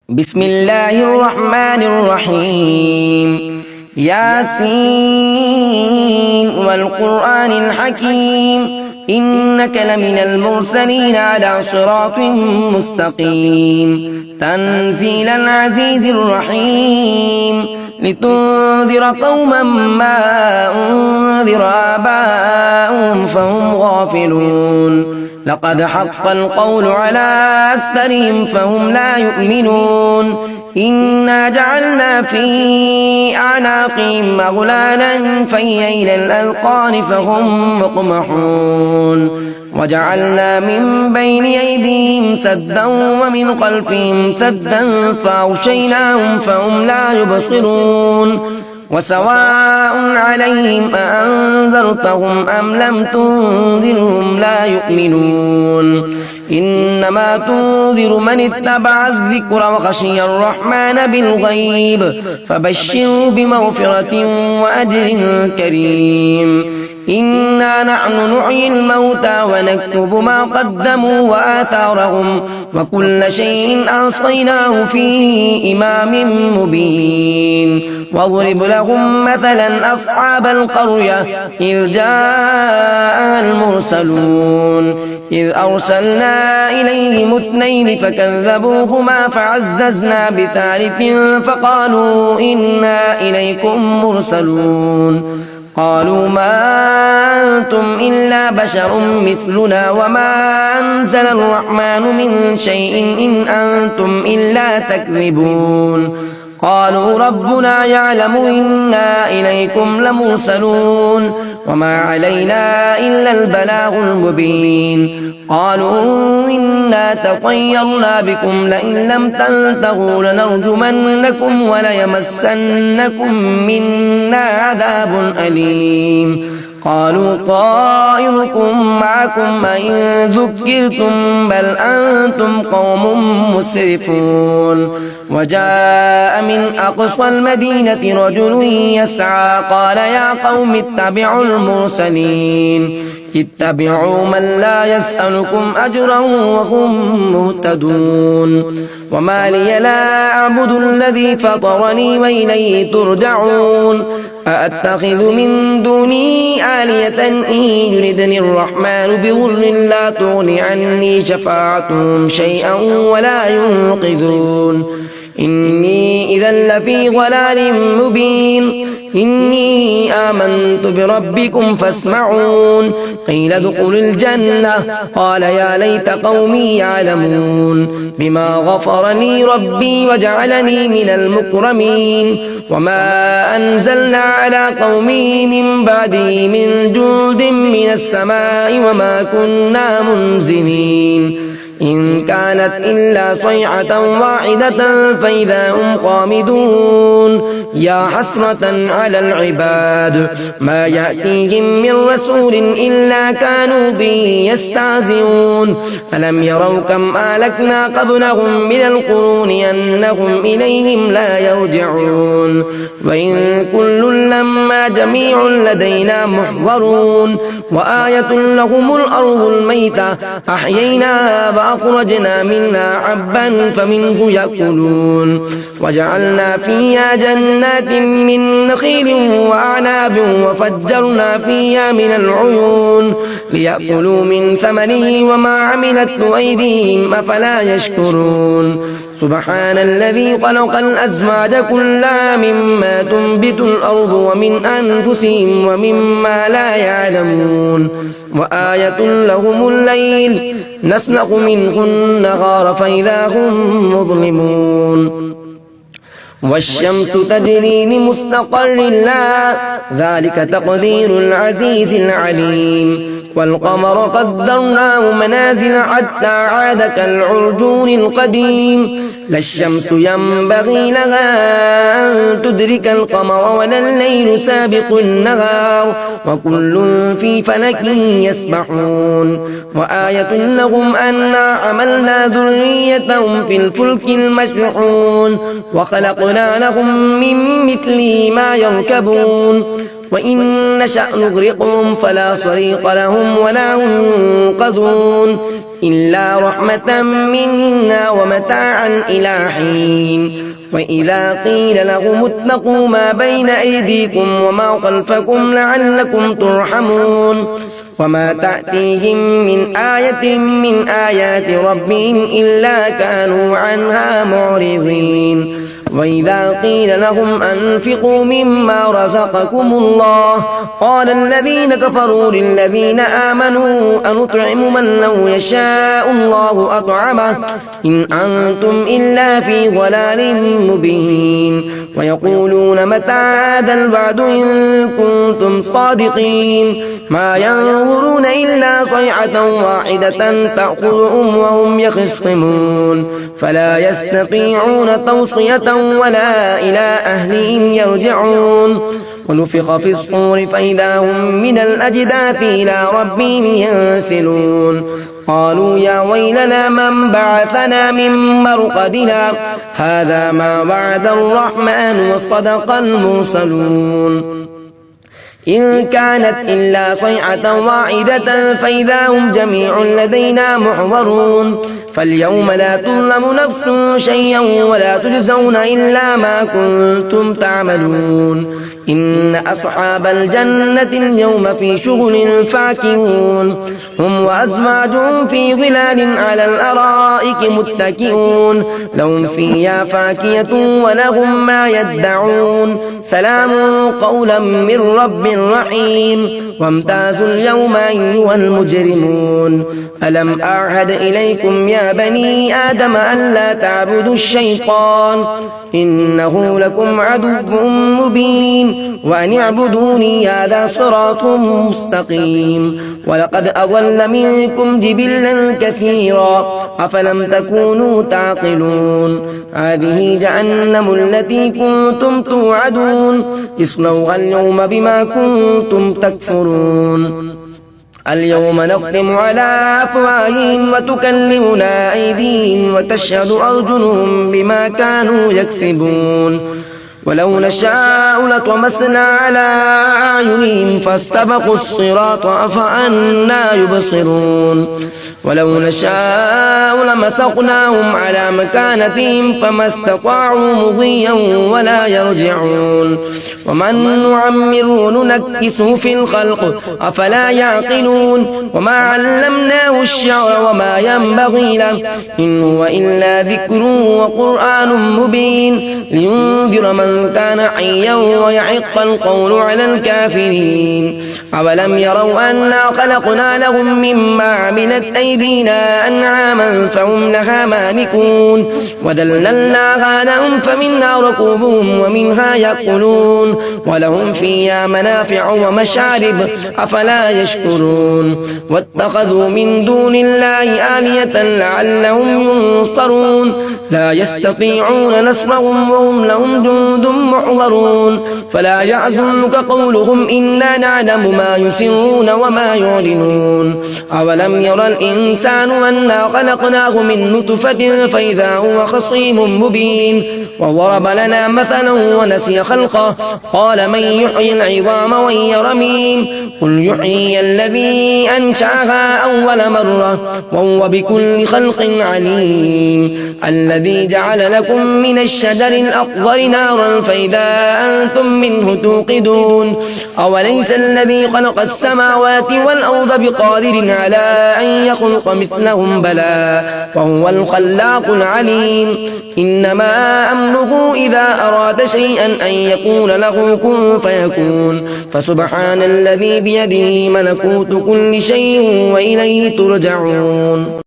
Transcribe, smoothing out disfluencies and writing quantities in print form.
بسم الله الرحمن الرحيم ياسين والقرآن الحكيم إنك لمن المرسلين على صراط مستقيم تنزيل العزيز الرحيم لتنذر قوما ما أنذر آباؤهم فهم غافلون لقد حق القول على أكثرهم فهم لا يؤمنون إنا جعلنا في أعناقهم أغلالا فهي إلى الأذقان فهم مقمحون وجعلنا من بين أيديهم سدا ومن خلفهم سدا فأغشيناهم فهم لا يبصرون وسواء عليهم أأنذرتهم أم لم تنذرهم لا يؤمنون إنما تنذر من اتبع الذكر وخشي الرحمن بالغيب فبشره بمغفرة وأجر كريم إنا نحن نحيي الموتى ونكتب ما قدموا وآثارهم وكل شيء أحصيناه في إمام مبين واضرب لهم مثلا أصحاب القرية إذ جاء المرسلون إذ أرسلنا إليهم اثنين فكذبوهما فعززنا بثالث فقالوا إنا إليكم مرسلون قالوا ما أنتم إلا بشر مثلنا وما أنزل الرحمن من شيء إن أنتم إلا تكذبون قالوا ربنا يعلم إنا إليكم لمرسلون وما علينا إلا البلاغ المبين قالوا إنا تطيرنا بكم لئن لم تنتهوا لنرجمنكم وليمسنكم منا عذاب أليم قالوا طائركم معكم إن ذكرتم بل أنتم قوم مسرفون وجاء من أقصى المدينة رجل يسعى قال يا قوم اتبعوا المرسلين اتبعوا من لا يسألكم أجرا وهم مهتدون وما لي لا أعبد الذي فطرني وإليه ترجعون أأتخذ من دوني آلية إن يردني الرحمن بضر لا تغن عني شفاعتهم شيئا ولا ينقذون إني إذا لفي ضلال مبين إني آمنت بربكم فاسمعون قيل ادخلوا الجنة قال يا ليت قومي يعلمون بما غفر لي ربي وجعلني من المكرمين وما أنزلنا على قومه من بعده من جند من السماء وما كنا منزلين إن كانت إلا صيحة واحدة فإذا هم خامدون يا حسرة على العباد ما يأتيهم من رسول إلا كانوا به يستهزئون ألم يروا كم أهلكنا قبلهم من القرون أنهم إليهم لا يرجعون وإن كل لما جميع لدينا محضرون وآية لهم الأرض الميتة أحييناها وأخرجنا منها حبا فمنه يأكلون وجعلنا فيها جنات من نخيل وأعناب وفجرنا فيها من العيون ليأكلوا من ثمره وما عملته أيديهم أفلا يشكرون سبحان الذي خلق الأزواج كلها مما تنبت الأرض ومن أنفسهم ومما لا يعلمون وآية لهم الليل نسلخ منه النهار فإذا هم مظلمون والشمس تجري لمستقر لها ذلك تقدير العزيز العليم والقمر قدرناه منازل حتى عاد كالعرجون القديم لا الشمس ينبغي لها أن تدرك القمر ولا الليل سابق النهار وكل في فلك يسبحون وآية لهم أنا حملنا ذريتهم في الفلك المشحون وخلقنا لهم من مثله ما يركبون وإن نشأ نغرقهم فلا صريخ لهم ولا هم ينقذون إلا رحمة منا ومتاعا إلى حين وإذا قيل لهم اتقوا ما بين أيديكم وما خلفكم لعلكم ترحمون وما تأتيهم من آية من آيات ربهم إلا كانوا عنها معرضين وإذا قيل لهم أنفقوا مما رزقكم الله قال الذين كفروا للذين آمنوا أنطعم من لو يشاء الله أطعمه إن أنتم إلا في ضلال مبين ويقولون متى هذا الوعد إن كنتم صادقين ما ينظرون إلا صيحة واحدة تأخذهم وهم يخصمون فلا يستطيعون توصية ولا إلى أهلهم يرجعون ونفخ في الصور فإذا هم من الأجداث إلى ربهم ينسلون قالوا يا ويلنا من بعثنا من مرقدنا هذا ما وعد الرحمن وصدق المرسلون إن كانت إلا صيحة واحدة فإذا هم جميع لدينا محضرون فاليوم لا تظلم نفس شيئا ولا تجزون إلا ما كنتم تعملون إن أصحاب الجنة اليوم في شغل فاكهون هم وأزواجهم في ظلال على الأرائك متكئون لهم فيها فاكهة ولهم ما يدعون سلام قولا من رب رحيم وامتازوا اليوم أيها المجرمون ألم أعهد إليكم يا بني آدم ألا تعبدوا الشيطان إنه لكم عدو مبين وأن اعبدوني هذا صراط مستقيم ولقد أضل منكم جبلا كثيرا أفلم تكونوا تعقلون هذه جهنم التي كنتم توعدون اصلوها اليوم بما كنتم تكفرون اليوم نختم على أفواههم وتكلمنا أيديهم وتشهد أرجلهم بما كانوا يكسبون ولو نشاء لطمسنا على أعينهم فاستبقوا الصراط أفأنا يبصرون ولو نشاء لمسخناهم على مكانتهم فما استطاعوا مضيا ولا يرجعون ومن نعمره ننكسه في الخلق أفلا يعقلون وما علمناه الشعر وما ينبغي له إن هو إلا ذكر وقرآن مبين لينذر من كان حيا ويحق القول على الكافرين أولم يروا أنا خلقنا لهم مما عملت أيدينا أنعاما فهم لها مالكون وذللناها لهم فمنها ركوبهم ومنها يأكلون ولهم فيها منافع ومشارب أفلا يشكرون واتخذوا من دون الله آلية لعلهم ينصرون لا يستطيعون نصرهم وهم لهم جند محضرون فلا يحزنك قولهم إنا نعلم ما يسرون وما يعلنون أولم يرى الإنسان أنا خلقناه من نطفة فإذا هو خصيم مبين وضرب لنا مثلا ونسي خلقه قال من يحيي العظام وهي رميم قل يحيي الذي أنشأها أول مرة وهو بكل خلق عليم الذي جعل لكم من الشجر الأخضر نارا فإذا أنتم منه توقدون أوليس الذي خلق السماوات والأرض بقادر على أن يخلق مثلهم بلى وهو الخلاق العليم إنما أمره إذا أراد شيئا أن يقول له كن فيكون فسبحان الذي بيده ملكوت كل شيء وإليه ترجعون.